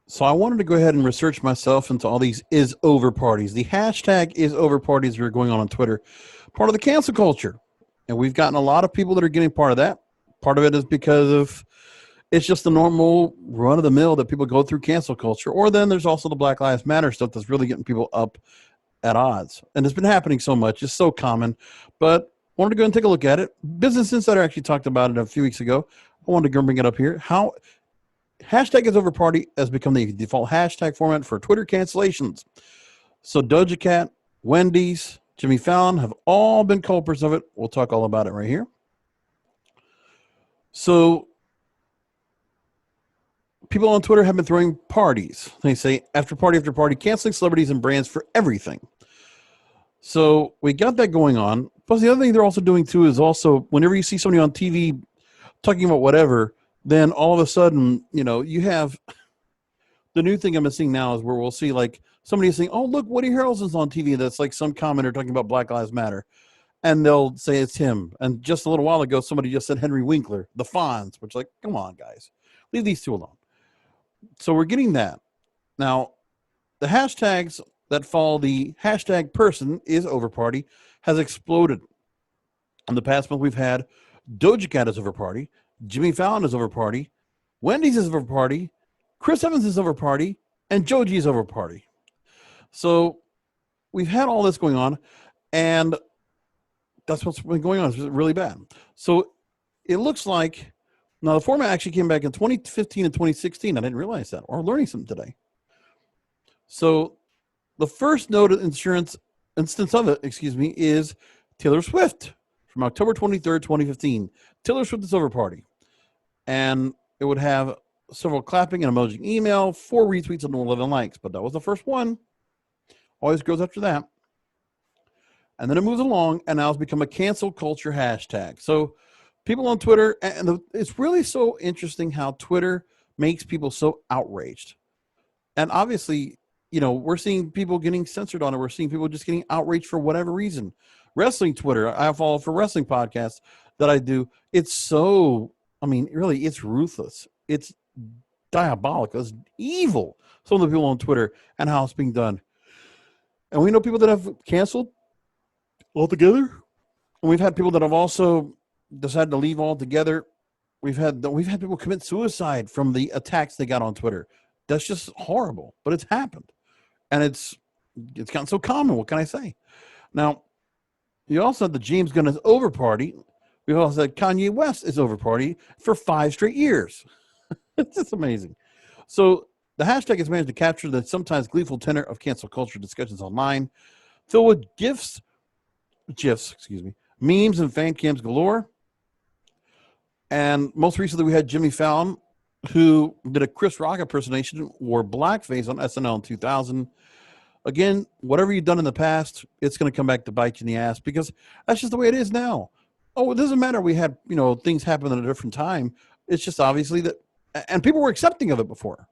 So I wanted to go ahead and research myself into all these is over parties. The hashtag is over parties that are going on Twitter, part of the cancel culture. And we've gotten a lot of people that are getting part of that. Part of it is because of it's just the normal run of the mill that people go through cancel culture. Or then there's also the Black Lives Matter stuff that's really getting people up at odds. And it's been happening so much. It's so common. But I wanted to go and take a look at it. Business Insider actually talked about it a few weeks ago. I wanted to go bring it up here. How hashtag is over party has become the default hashtag format for Twitter cancellations. So Doja Cat, Wendy's, Jimmy Fallon have all been culprits of it. We'll talk all about it right here. So people on Twitter have been throwing parties. They say after party, canceling celebrities and brands for everything. So we got that going on. Plus the other thing they're also doing too is also whenever you see somebody on TV talking about whatever, then all of a sudden, you have the new thing I'm seeing now is where we'll see like somebody saying, "Oh, look, Woody Harrelson's on TV." That's like some commenter talking about Black Lives Matter, and they'll say it's him. And just a little while ago, somebody just said Henry Winkler, the Fonz, which like, come on, guys, leave these two alone. So we're getting that now. The hashtags that follow the hashtag person is over party has exploded. In the past month, we've had Doja Cat is over party, Jimmy Fallon is over party, Wendy's is over party, Chris Evans is over party, and Joji is over party. So we've had all this going on, and that's what's been going on. It's really bad. So it looks like now the format actually came back in 2015 and 2016. I didn't realize that. We're learning something today. So the first noted instance of it, is Taylor Swift from October 23rd, 2015. Taylor Swift is over party. And it would have several clapping and emoji email, 4 retweets, and 11 likes. But that was the first one. Always goes after that. And then it moves along, and now it's become a cancel culture hashtag. So people on Twitter, and it's really so interesting how Twitter makes people so outraged. And obviously, we're seeing people getting censored on it. We're seeing people just getting outraged for whatever reason. Wrestling Twitter, I follow for wrestling podcasts that I do. It's so, really, it's ruthless. It's diabolical. It's evil. Some of the people on Twitter and how it's being done. And we know people that have canceled altogether. And we've had people that have also decided to leave altogether. We've had people commit suicide from the attacks they got on Twitter. That's just horrible, but it's happened. And it's gotten so common. What can I say? Now, you also had the James Gunn is over party. We also had Kanye West is over party for 5 straight years. It's just amazing. So the hashtag has managed to capture the sometimes gleeful tenor of cancel culture discussions online, filled with GIFs, memes and fan cams galore. And most recently, we had Jimmy Fallon, who did a Chris Rock impersonation, wore blackface on SNL in 2000. Again, whatever you've done in the past, it's going to come back to bite you in the ass because that's just the way it is now. Oh, it doesn't matter. We had, things happen at a different time. It's just obviously that, and people were accepting of it before.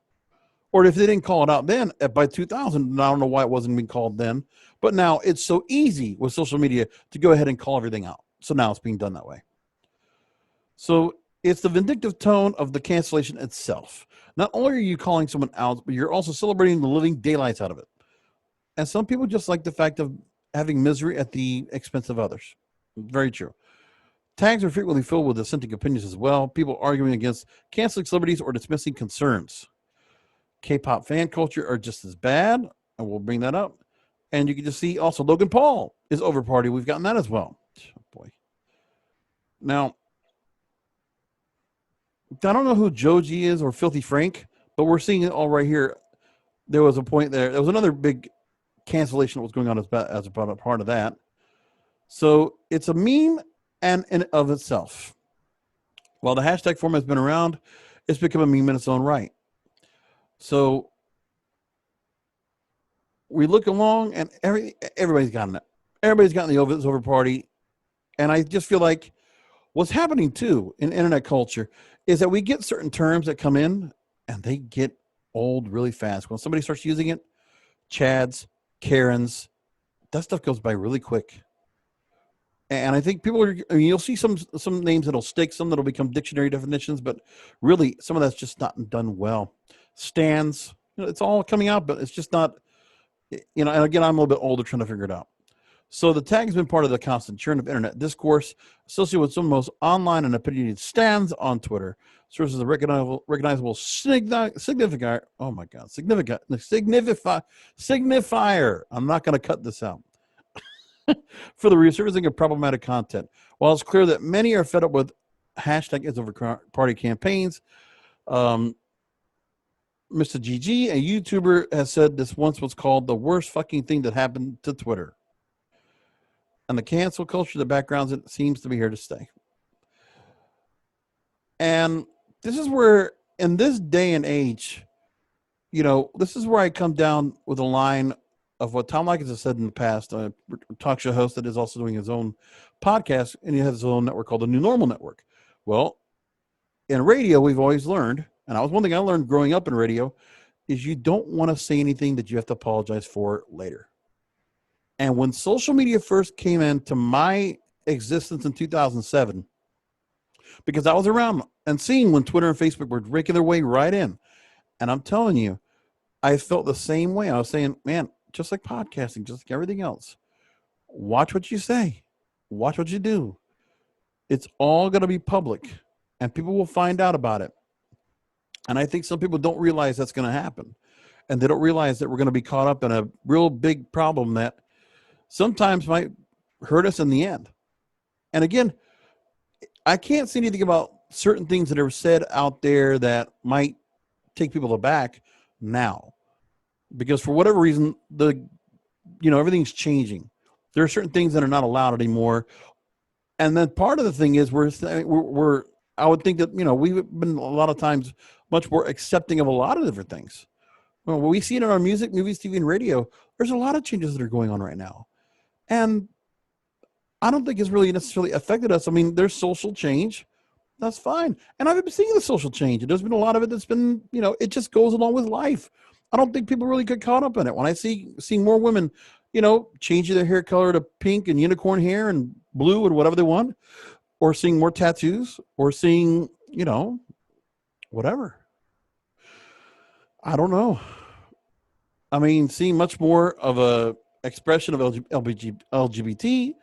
Or if they didn't call it out then, by 2000, I don't know why it wasn't being called then, but now it's so easy with social media to go ahead and call everything out. So now it's being done that way. So it's the vindictive tone of the cancellation itself. Not only are you calling someone out, but you're also celebrating the living daylights out of it. And some people just like the fact of having misery at the expense of others. Very true. Tags are frequently filled with dissenting opinions as well. People arguing against canceling celebrities or dismissing concerns. K-pop fan culture are just as bad, and we'll bring that up. And you can just see also Logan Paul is over party. We've gotten that as well. Oh, boy. Now, I don't know who Joji is or Filthy Frank, but we're seeing it all right here. There was a point there. There was another big cancellation that was going on as a part of that. So it's a meme and in of itself. While the hashtag format has been around, it's become a meme in its own right. So we look along and everybody's gotten it. Everybody's gotten the over party. And I just feel like what's happening too in internet culture is that we get certain terms that come in and they get old really fast. When somebody starts using it, Chads, Karens, that stuff goes by really quick. And I think people are, you'll see some names that'll stick, some that'll become dictionary definitions, but really some of that's just not done well. Stans, It's all coming out, but it's just not. And again, I'm a little bit older, trying to figure it out. So the tag has been part of the constant churn of internet discourse associated with some of the most online and opinionated stands on Twitter. Sources of recognizable signifier. Oh my God, signifier. I'm not going to cut this out. For the resurfacing of problematic content. While it's clear that many are fed up with hashtag IsOverParty campaigns, Mr. GG, a YouTuber, has said this once was called the worst fucking thing that happened to Twitter. And the cancel culture, the backgrounds, it seems to be here to stay. And this is where, in this day and age, this is where I come down with a line of what Tom Likens has said in the past. A talk show host that is also doing his own podcast, and he has his own network called the New Normal Network. Well, in radio, we've always learned, and that was one thing I learned growing up in radio, is you don't want to say anything that you have to apologize for later. And when social media first came into my existence in 2007, because I was around and seeing when Twitter and Facebook were breaking their way right in, and I'm telling you, I felt the same way. I was saying, man, just like podcasting, just like everything else, watch what you say, watch what you do. It's all going to be public, and people will find out about it. And I think some people don't realize that's going to happen, and they don't realize that we're going to be caught up in a real big problem that sometimes might hurt us in the end. And again, I can't say anything about certain things that are said out there that might take people aback now, because for whatever reason, everything's changing. There are certain things that are not allowed anymore. And then part of the thing is we're I would think that, we've been a lot of times much more accepting of a lot of different things. Well, when we see it in our music, movies, TV, and radio, there's a lot of changes that are going on right now. And I don't think it's really necessarily affected us. I mean, there's social change. That's fine. And I've been seeing the social change. And there's been a lot of it that's been, it just goes along with life. I don't think people really get caught up in it. When I see more women, changing their hair color to pink and unicorn hair and blue and whatever they want, or seeing more tattoos, or seeing, whatever. I don't know. I mean, seeing much more of a expression of LGBT,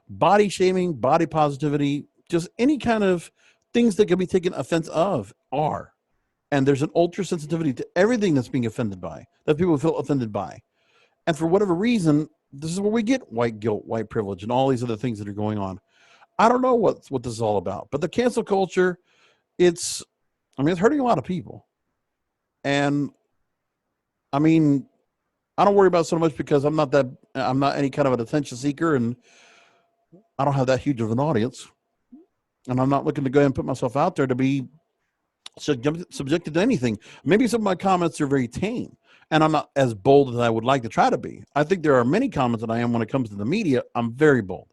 body shaming, body positivity, just any kind of things that can be taken offense of are. And there's an ultra sensitivity to everything that's being offended by, that people feel offended by. And for whatever reason, this is where we get white guilt, white privilege, and all these other things that are going on. I don't know what this is all about, but the cancel culture, it's hurting a lot of people. And I don't worry about it so much because I'm not any kind of an attention seeker, and I don't have that huge of an audience. And I'm not looking to go ahead and put myself out there to be subjected to anything. Maybe some of my comments are very tame, and I'm not as bold as I would like to try to be. I think there are many comments that I am when it comes to the media. I'm very bold.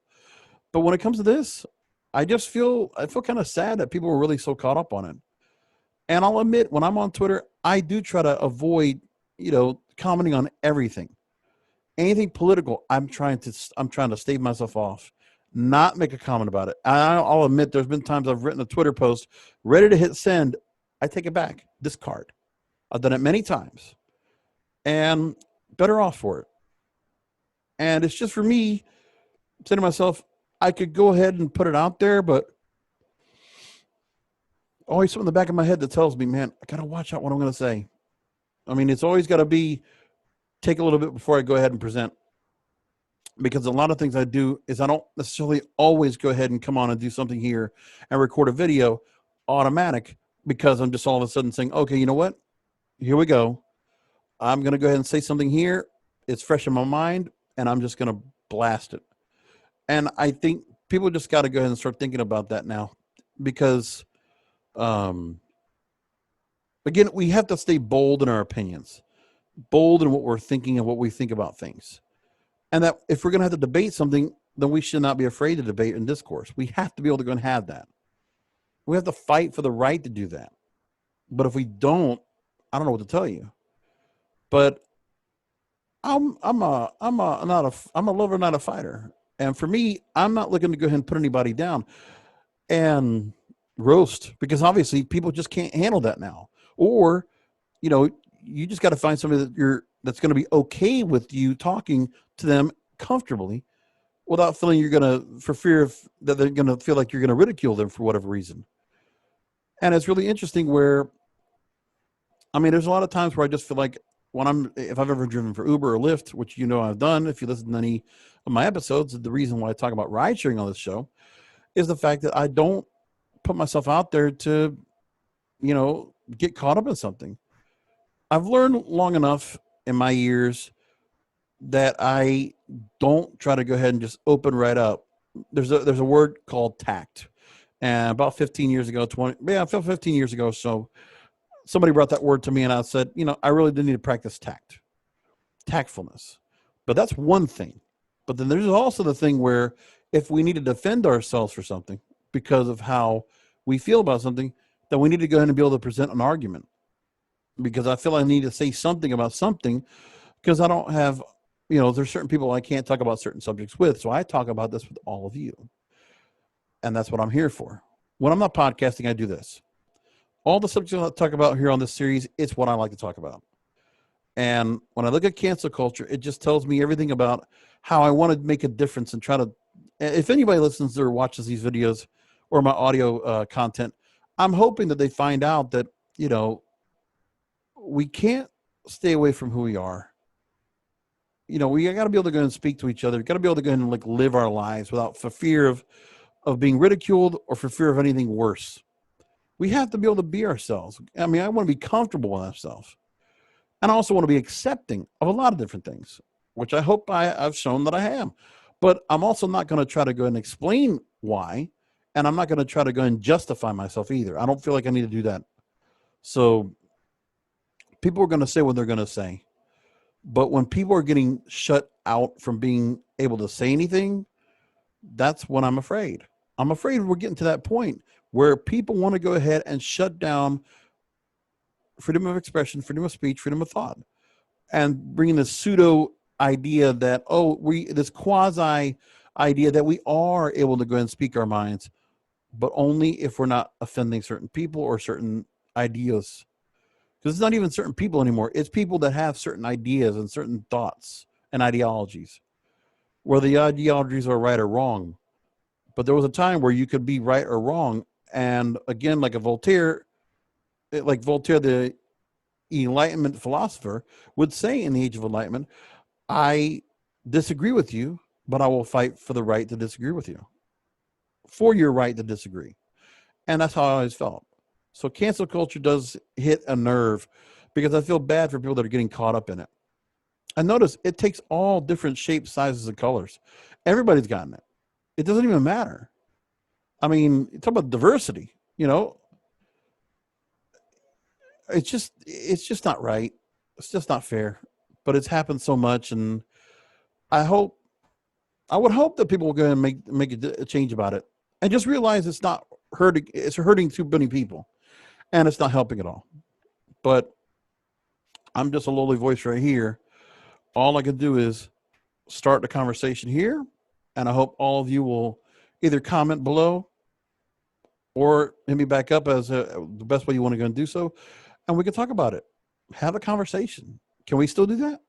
But when it comes to this, I feel kind of sad that people are really so caught up on it. And I'll admit, when I'm on Twitter, I do try to avoid, commenting on everything. Anything political, I'm trying to stave myself off, not make a comment about it. I'll admit there's been times I've written a Twitter post, ready to hit send, I take it back, discard. I've done it many times, and better off for it. And it's just for me, saying to myself, I could go ahead and put it out there, but always something in the back of my head that tells me, man, I got to watch out what I'm going to say. I mean, it's always got to be, take a little bit before I go ahead and present. Because a lot of things I do is I don't necessarily always go ahead and come on and do something here and record a video automatic, because I'm just all of a sudden saying, okay, you know what? Here we go. I'm going to go ahead and say something here. It's fresh in my mind, and I'm just going to blast it. And I think people just got to go ahead and start thinking about that now, because, again, we have to stay bold in our opinions, bold in what we're thinking and what we think about things. And that if we're going to have to debate something, then we should not be afraid to debate and discourse. We have to be able to go and have that. We have to fight for the right to do that. But if we don't, I don't know what to tell you. But I'm a lover, not a fighter. And for me, I'm not looking to go ahead and put anybody down and roast, because obviously people just can't handle that now. Or, you just got to find somebody that's going to be okay with you talking to them comfortably without feeling you're going to, for fear of that they're going to feel like you're going to ridicule them for whatever reason. And it's really interesting where, I mean, there's a lot of times where I just feel like if I've ever driven for Uber or Lyft, which I've done, if you listen to any of my episodes, the reason why I talk about ride sharing on this show is the fact that I don't put myself out there to, get caught up in something. I've learned long enough in my years that I don't try to go ahead and just open right up. There's a word called tact. And about 15 years ago, 15 years ago, so somebody brought that word to me and I said, I really do need to practice tactfulness. But that's one thing. But then there's also the thing where if we need to defend ourselves for something because of how we feel about something, then we need to go ahead and be able to present an argument. Because I feel I need to say something about something because I don't have, there's certain people I can't talk about certain subjects with. So I talk about this with all of you. And that's what I'm here for. When I'm not podcasting, I do this. All the subjects I talk about here on this series, it's what I like to talk about. And when I look at cancel culture, it just tells me everything about how I want to make a difference and try to, if anybody listens or watches these videos or my audio content, I'm hoping that they find out that, we can't stay away from who we are. We got to be able to go and speak to each other. We got to be able to go and live our lives without for fear of being ridiculed or for fear of anything worse. We have to be able to be ourselves. I mean, I want to be comfortable with ourselves. And I also want to be accepting of a lot of different things, which I hope I've shown that I am. But I'm also not going to try to go and explain why. And I'm not going to try to go and justify myself either. I don't feel like I need to do that. So people are going to say what they're going to say. But when people are getting shut out from being able to say anything, that's when I'm afraid. I'm afraid we're getting to that point where people want to go ahead and shut down freedom of expression, freedom of speech, freedom of thought, and bringing this pseudo idea that, this quasi idea that we are able to go and speak our minds, but only if we're not offending certain people or certain ideas. Because it's not even certain people anymore. It's people that have certain ideas and certain thoughts and ideologies, where the ideologies are right or wrong. But there was a time where you could be right or wrong. And again, like Voltaire, the Enlightenment philosopher would say in the Age of Enlightenment, I disagree with you, but I will fight for the right to disagree with you, for your right to disagree. And that's how I always felt. So cancel culture does hit a nerve because I feel bad for people that are getting caught up in it. And notice it takes all different shapes, sizes, and colors. Everybody's gotten it. It doesn't even matter. I mean, talk about diversity, it's just not right. It's just not fair, but it's happened so much. And I would hope that people will go and make a change about it and just realize it's not hurting. It's hurting too many people and it's not helping at all. But I'm just a lowly voice right here. All I can do is start the conversation here. And I hope all of you will either comment below or hit me back up as the best way you want to go and do so. And we can talk about it. Have a conversation. Can we still do that?